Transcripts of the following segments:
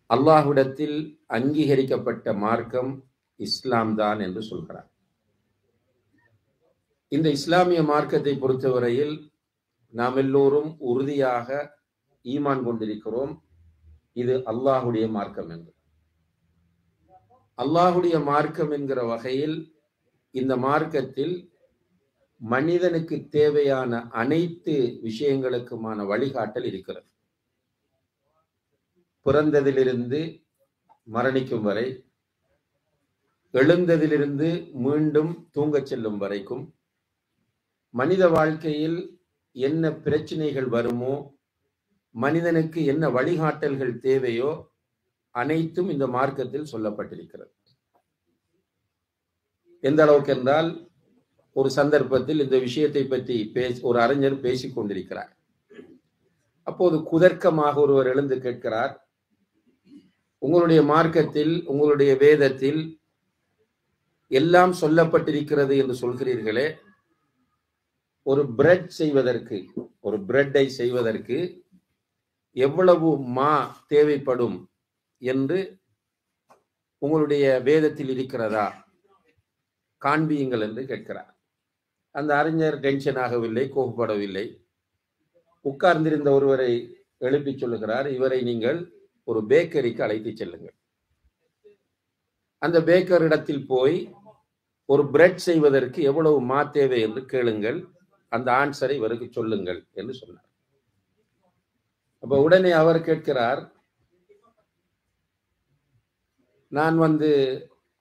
அல்லாஹ்விடத்தில் அங்கீகரிக்கப்பட்ட மார்க்கம் இஸ்லாம் தான் என்று சொல்கிறார். இந்த இஸ்லாமிய மார்க்கத்தை பொறுத்தவரையில் நாம் எல்லோரும் உறுதியாக ஈமான் கொண்டிருக்கிறோம், இது அல்லாஹுடைய மார்க்கம் என்று. அல்லாஹுடைய மார்க்கம் என்கிற வகையில் இந்த மார்க்கத்தில் மனிதனுக்கு தேவையான அனைத்து விஷயங்களுக்குமான வழிகாட்டல் இருக்கிறது. பிறந்ததிலிருந்து மரணிக்கும் வரை, எழுந்ததிலிருந்து மீண்டும் தூங்கச் செல்லும் வரைக்கும், மனித வாழ்க்கையில் என்ன பிரச்சனைகள் வருமோ, மனிதனுக்கு என்ன வழிகாட்டல்கள் தேவையோ அனைத்தும் இந்த மார்க்கத்தில் சொல்லப்பட்டிருக்கிறது. எந்த அளவுக்கு என்றால், ஒரு சந்தர்ப்பத்தில் இந்த விஷயத்தை பற்றி ஒரு அறிஞர் பேசிக் கொண்டிருக்கிறார். அப்போது குதர்க்கமாக ஒருவர் எழுந்து கேட்கிறார், உங்களுடைய மார்க்கத்தில், உங்களுடைய வேதத்தில் எல்லாம் சொல்லப்பட்டிருக்கிறது என்று சொல்கிறீர்களே, ஒரு பிரெட் செய்வதற்கு, ஒரு பிரெட்டை செய்வதற்கு எவ்வளவு மா தேவைப்படும் என்று உங்களுடைய வேதத்தில் இருக்கிறதா, காண்பியுங்கள் என்று கேட்கிறார். அந்த அறிஞர் டென்ஷன் ஆகவில்லை, கோபப்படவில்லை. உட்கார்ந்திருந்த ஒருவரை எழுப்பி சொல்லுகிறார், இவரை நீங்கள் ஒரு பேக்கரிக்கு அழைத்து செல்லுங்கள். அந்த பேக்கரிடத்தில் போய் ஒரு பிரெட் செய்வதற்கு எவ்வளவு மா தேவை என்று கேளுங்கள், அந்த ஆன்சரை இவருக்கு சொல்லுங்கள் என்று சொன்னார். அப்ப உடனே அவர் கேட்கிறார், நான்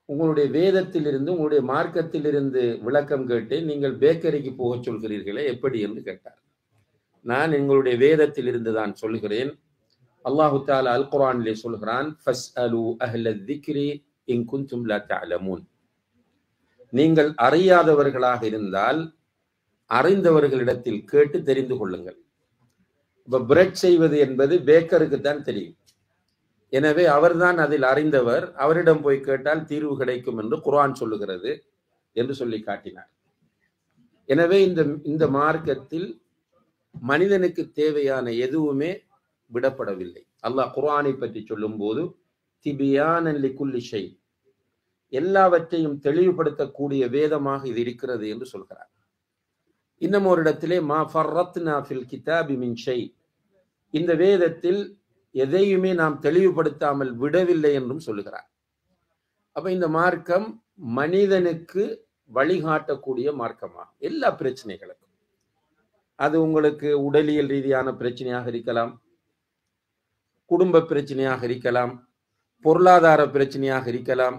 உங்களுடைய வேதத்தில் இருந்து, உங்களுடைய மார்க்கத்தில் இருந்து விளக்கம் கேட்டேன், நீங்கள் பேக்கரிக்கு போக சொல்கிறீர்களே, எப்படி என்று கேட்டார். நான் எங்களுடைய வேதத்தில் இருந்து தான் சொல்கிறேன். அல்லாஹு தஆலா அல் குர்ஆனிலே சொல்கிறான், ஃபஸ்அலு அஹ்ல ذிக்ரி இன் குன்தும் லா தஅலமூன். நீங்கள் அறியாதவர்களாக இருந்தால் அறிந்தவர்களிடத்தில் கேட்டு தெரிந்து கொள்ளுங்கள். இப்ப பிரெட் செய்வது என்பது பேக்கருக்கு தான் தெரியும். எனவே அவர்தான் அதில் அறிந்தவர், அவரிடம் போய் கேட்டால் தீர்வு கிடைக்கும் என்று குர்ஆன் சொல்லுகிறது என்று சொல்லி காட்டினார். எனவே இந்த மார்க்கத்தில் மனிதனுக்கு தேவையான எதுவுமே விடப்படவில்லை. அல்லாஹ் குர்ஆனை பற்றி சொல்லும் போது திபியானன் லிகுல்லி ஷை, எல்லாவற்றையும் தெளிவுபடுத்தக்கூடிய வேதமாக இது இருக்கிறது என்று சொல்கிறார். இன்னும் ஒரு இடத்திலே மா ஃபர்ரத்னா ஃபில் கிதாபி மின் ஷை, இந்த வேதத்தில் எதையுமே நாம் தெளிவுபடுத்தாமல் விடவில்லை என்றும் சொல்லுகிறார். அப்ப இந்த மார்க்கம் மனிதனுக்கு வழிகாட்டக்கூடிய மார்க்கமாக எல்லா பிரச்சனைகளுக்கும், அது உங்களுக்கு உடலியல் ரீதியான பிரச்சனையாக இருக்கலாம், குடும்ப பிரச்சனையாக இருக்கலாம், பொருளாதார பிரச்சனையாக இருக்கலாம்,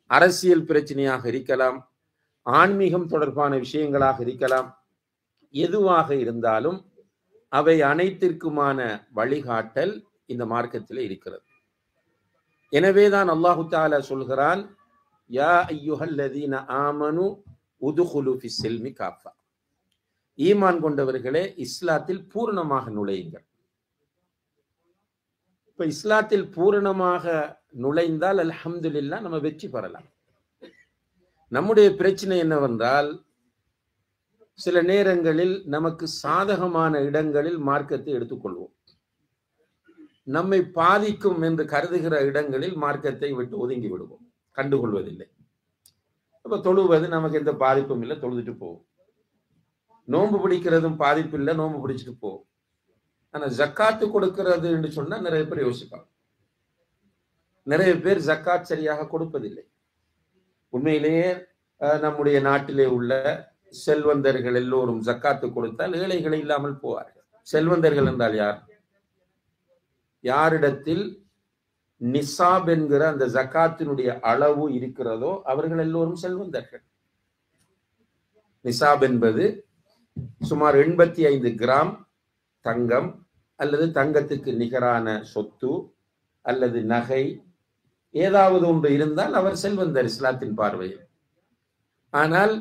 அரசியல் பிரச்சனையாக இருக்கலாம், ஆன்மீகம் தொடர்பான விஷயங்களாக இருக்கலாம். எதுவாக இருந்தாலும் அவை அனைத்திற்குமான வழிகாட்டல் இந்த மார்க்கத்தில் இருக்கிறது. எனவேதான் அல்லாஹு தஆலா சொல்கிறான், யா அய்யுஹல்லதீன ஆமனு உதுகுலு ஃபிஸ்ஸில்மி காஃபா, ஈமான் கொண்டவர்களே இஸ்லாத்தில் பூரணமாக நுழையுங்கள். இப்ப இஸ்லாத்தில் பூரணமாக நுழைந்தால் அல்ஹம்துலில்லாஹ் நம்ம வெற்றி பெறலாம். நம்முடைய பிரச்சனை என்னவென்றால், சில நேரங்களில் நமக்கு சாதகமான இடங்களில் மார்க்கத்தை எடுத்துக்கொள்வோம், நம்மை பாதிக்கும் என்று கருதுகிற இடங்களில் மார்க்கத்தை விட்டு ஒதுங்கி விடுவோம், கண்டுகொள்வதில்லை. அப்ப தொழுவது நமக்கு எந்த பாதிப்பும் இல்லை, தொழுதுட்டு போவோம். நோன்பு பிடிக்கிறதும் பாதிப்பு இல்லை, நோன்பு பிடிச்சிட்டு போவோம். ஆனா ஜக்காத்து கொடுக்கிறது என்று சொன்னா நிறைய பேர் யோசிப்பாங்க. நிறைய பேர் ஜக்காத் சரியாக கொடுப்பதில்லை. உண்மையிலேயே நம்முடைய நாட்டிலே உள்ள செல்வந்தர்கள் எல்லோரும் ஜக்காத்து கொடுத்தால் ஏழைகளை இல்லாமல் போவார்கள். செல்வந்தர்கள் என்றால் யார்? யாரிடத்தில் நிசாப் என்கிற அந்த ஜக்காத்தினுடைய அளவு இருக்கிறதோ அவர்கள் எல்லோரும் செல்வந்தர்கள். நிசாப் என்பது சுமார் 85 கிராம் தங்கம் அல்லது தங்கத்துக்கு நிகரான சொத்து அல்லது நகை ஏதாவது ஒன்று இருந்தால் அவர் செல்வந்தர் இஸ்லாத்தின் பார்வையில். ஆனால்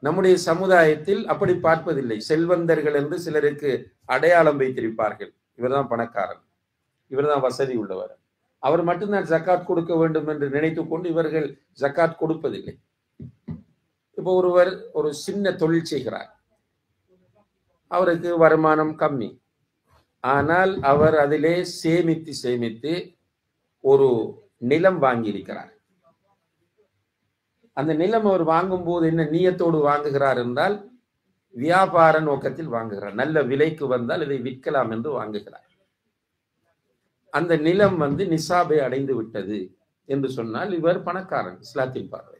நம்முடைய சமுதாயத்தில் அப்படி பார்ப்பதில்லை. செல்வந்தர்கள் என்று சிலருக்கு அடையாளம் வைத்திருப்பார்கள். இவர்தான் பணக்காரன், இவர்தான் வசதி உள்ளவர், அவர் மட்டும்தான் ஜக்காத் கொடுக்க வேண்டும் என்று நினைத்து கொண்டு இவர்கள் ஜக்காத் கொடுப்பதில்லை. இப்போ ஒருவர் ஒரு சின்ன தொழில் செய்கிறார், அவருக்கு வருமானம் கம்மி, ஆனால் அவர் அதிலே சேமித்து ஒரு நிலம் வாங்கி இருக்கிறார். அந்த நிலம் அவர் வாங்கும் போது என்ன நியத்தோடு வாங்குகிறார் என்றால் வியாபார நோக்கத்தில் வாங்குகிறார். நல்ல விலைக்கு வந்தால் இதை விற்கலாம் என்று வாங்குகிறார். அந்த நிலம் நிசாபை அடைந்து விட்டது என்று சொன்னால் இவர் பணக்காரன் இஸ்லாத்தின் பார்வை,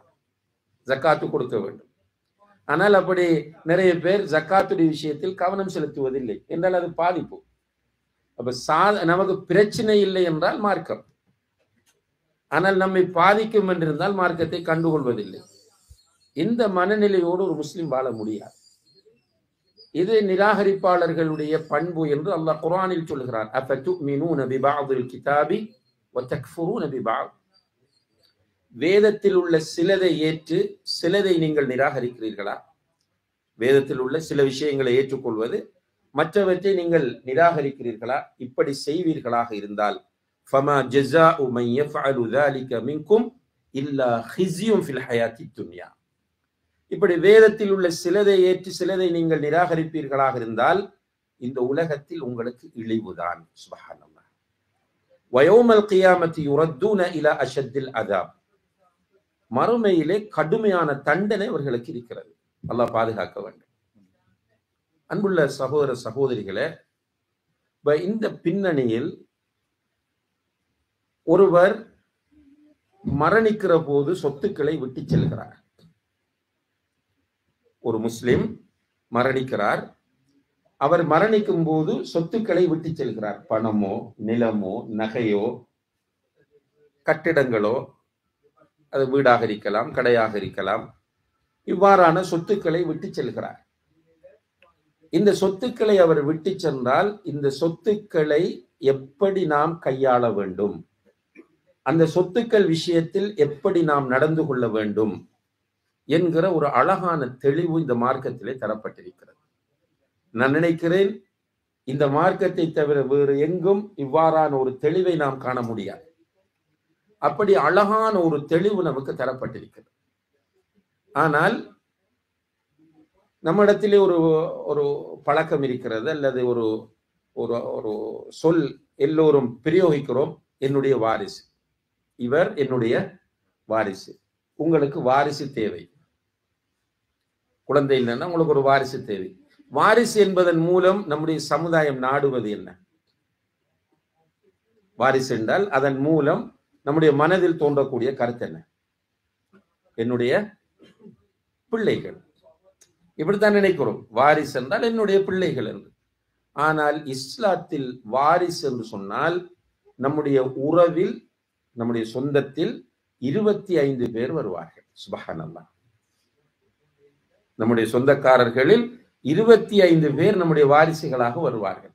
ஜக்காத்து கொடுக்க வேண்டும். ஆனால் அப்படி நிறைய பேர் ஜக்காத்துடைய விஷயத்தில் கவனம் செலுத்துவதில்லை என்றால் அது பாதிப்பு. அப்ப நமக்கு பிரச்சனை இல்லை என்றால் மார்க்கம், ஆனால் நம்மை பாதிக்கும் என்றிருந்தால் மார்க்கத்தை கண்டுகொள்வதில்லை. இந்த மனநிலையோடு ஒரு முஸ்லிம் வாழ முடியாது. இது நிராகரிப்பாளர்களுடைய பண்பு என்று அல்லாஹ் குர்ஆனில் சொல்கிறார். அஃபதுமினூன பிபஅதில் கிதாபி வதக்ஃபுரூன பிபஅத். வேதத்தில் உள்ள சிலதை ஏற்று சிலதை நீங்கள் நிராகரிக்கிறீர்களா? வேதத்தில் உள்ள சில விஷயங்களை ஏற்றுக்கொள்வது, மற்றவற்றை நீங்கள் நிராகரிக்கிறீர்களா? இப்படி செய்வீர்களாக இருந்தால் ஃபமா ஜஸாஉ மன் யஃஅலு ذلك மின்கும் இல்லா ஹிஸ்யும் ஃபில் ஹயாத்தித் துன்யா. இப்படி வேதத்தில் உள்ள சிலதை ஏற்று சிலதை நீங்கள் நிராகரிப்பீர்களாக இருந்தால் இந்த உலகத்தில் உங்களுக்கு இழிவுதான். சுப்ஹானல்லாஹ். வயௌமல் கியாமத்தி யுரத்தூன இலா அஷத்தில் அதாப். மறுமையிலே கடுமையான தண்டனை அவர்களுக்கு இருக்கிறது. அல்லாஹ் பாதுகாக்க வேண்டும். அன்புள்ள சகோதர சகோதரிகளே, இந்த பின்னணியில் ஒருவர் மரணிக்கிற போது சொத்துக்களை விட்டு செல்கிறார். ஒரு முஸ்லிம் மரணிக்கிறார். அவர் மரணிக்கும் போது சொத்துக்களை விட்டு செல்கிறார். பணமோ நிலமோ நகையோ கட்டிடங்களோ, அது வீடாக இருக்கலாம், கடையாக இருக்கலாம், இவ்வாறான சொத்துக்களை விட்டு செல்கிறார். இந்த சொத்துக்களை அவர் விட்டு சென்றால் இந்த சொத்துக்களை எப்படி நாம் கையாள வேண்டும், அந்த சொத்துக்கள் விஷயத்தில் எப்படி நாம் நடந்து கொள்ள வேண்டும் என்கிற ஒரு அழகான தெளிவு இந்த மார்க்கத்திலே தரப்பட்டிருக்கிறது. நான் நினைக்கிறேன் இந்த மார்க்கத்தை தவிர வேறு எங்கும் இவ்வாறான ஒரு தெளிவை நாம் காண முடியாது. அப்படி அழகான ஒரு தெளிவு நமக்கு தரப்பட்டிருக்கிறது. ஆனால் நம்மிடத்திலே ஒரு ஒரு பழக்கம் இருக்கிறது, அல்லது ஒரு ஒரு சொல் எல்லோரும் பிரயோகிக்கிறோம், என்னுடைய வாரிசு, இவர் என்னுடைய வாரிசு. உங்களுக்கு வாரிசு தேவை, குழந்தை இல்லைன்னா உங்களுக்கு ஒரு வாரிசு தேவை. வாரிசு என்பதன் மூலம் நம்முடைய சமுதாயம் நாடுவது என்ன? வாரிசு என்றால் அதன் மூலம் நம்முடைய மனதில் தோன்றக்கூடிய கருத்து என்ன? என்னுடைய பிள்ளைகள். இப்படித்தான் நினைக்கிறோம். வாரிசு என்றால் என்னுடைய பிள்ளைகள் என்று. ஆனால் இஸ்லாத்தில் வாரிசு என்று சொன்னால் நம்முடைய உறவில், நம்முடைய சொந்தத்தில் 25 பேர் வருவார்கள். சுப்ஹானல்லாஹ். நம்முடைய சொந்தக்காரர்களில் 25 பேர் நம்முடைய வாரிசுகளாக வருவார்கள்.